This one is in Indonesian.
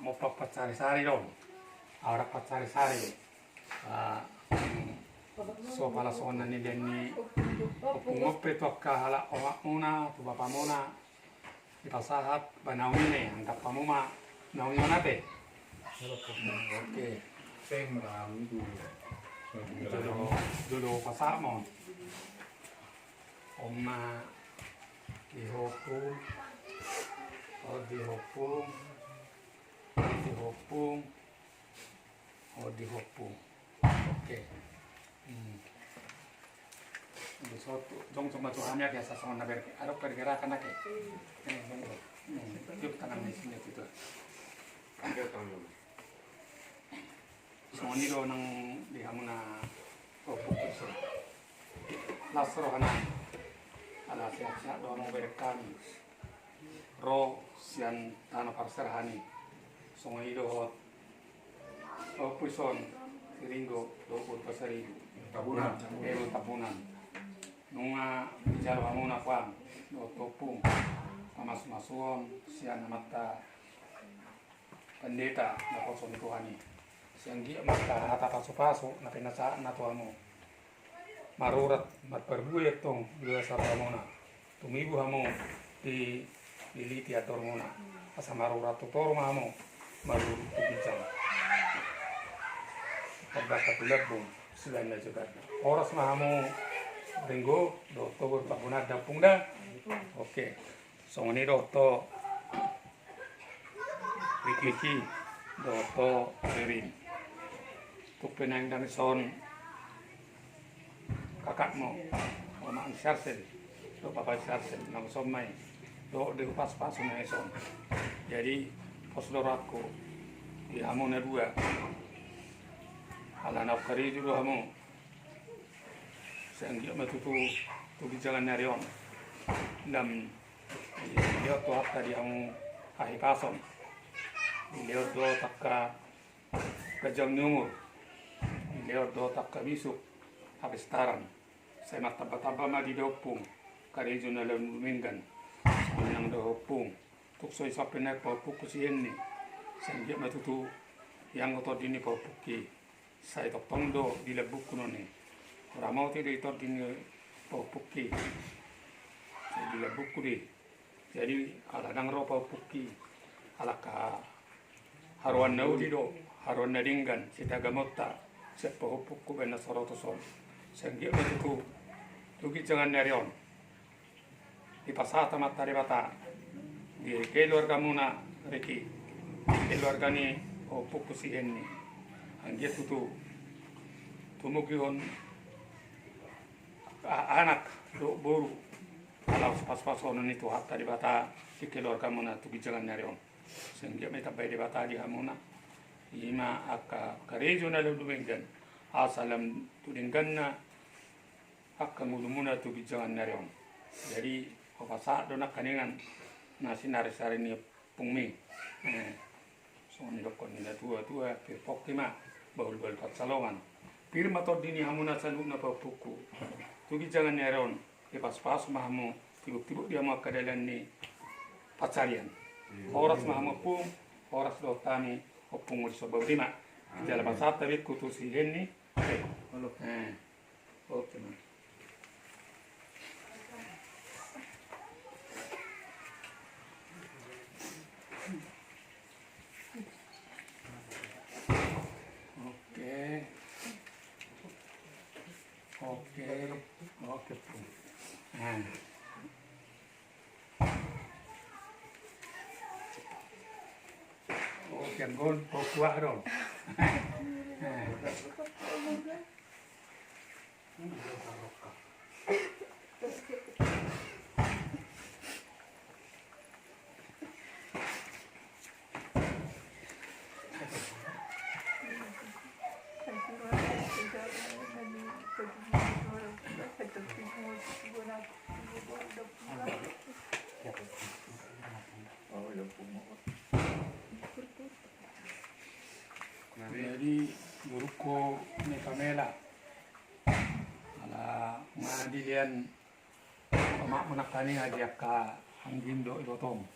mau pacar-sari dong. Ahora pacar-sari. So pala so na ni deni pumope to kahala o una tu bapa mona ipasahat banaune anda pamuma nauna te. Oke. Pengram Dulu pasak mo. Oma dihopung, dihopung. Oke. So dong cuma Tuhannya biasa sama nabi. Ada pergerakan lagi. Yuk tangan di sini itu. So ini do nang di hamuna opukso. Lasro hana. Ala siap do mau berekan. Ro sian tanah parserhani. So ini do opukson Ringo do pasari tabunan. Nunga jalo hamuna kwam do topung mas-masuon sian mata pendeta na kosong Tuhani. Siang dia mata hata pasu-pasu na pinasaan na tuamo. Marurat matperbuet tong dua saramona. Tumibu hamo di liti ator mona. Asa marurat tutor mamo marur tubicang. Pagkaka tulabong sila na juga. Oras mahamo ringgo do tobor pabunad dapung da. Oke. So ini do to Rikiki do to Rerin. Tu penang dan son kakakmu Oma Sarsel do papa Sarsel nang somai do de pas-pas na son. Jadi posdoraku di hamona dua ala na kari dulu hamu sanggi matutu tu bijalan narion dam dia tu hatta di hamu ahi pason dia do takka kajam numur dia do takka bisu habis taran saya mata taba di dopung kari juna lam minggan yang do hopung tuk soi sapena ko pukusienni sanggi matutu yang otot dini ko puki saya tok tongdo di lebuk kuno ni. Orang mau tidak itu di puki. Saya di lebuk kudi. Jadi ala dang ropa puki. Ala ka haruan naudi do haruan nadinggan sita gamota sepo puku bena sorotoson. Senggi itu tugi jangan nerion. Di pasata matari bata. Di keluarga muna reki. Keluarga ni o puku si henni. Anggia tutu tumugion anak do boru kalau pas-pason itu hatta di bata di keluarga mona tu bijalan narion sehingga meta bay di bata di hamuna ima akka karejo na lu bengan asalam tu denganna akka ngulumuna tu bijalan narion jadi opasa do nak kaningan nasi narisari ni pungmi so ni lokon ni tua pokima baul-baul patsalongan. Pirma to dini hamuna sanuk na papuku. Tugi jangan neron. Di pas-pas mahamu tibuk-tibuk dia mau kadalan ni pacarian. Horas mahamu pung, horas do tani opung uri sobaw lima. Jalan pasat tabi kutusi henni. Oke man. Oke. Oke, anggon kuah dong. Jadi guruku ni Pamela ala ngadian mak menakani aja ka hanggin do idotong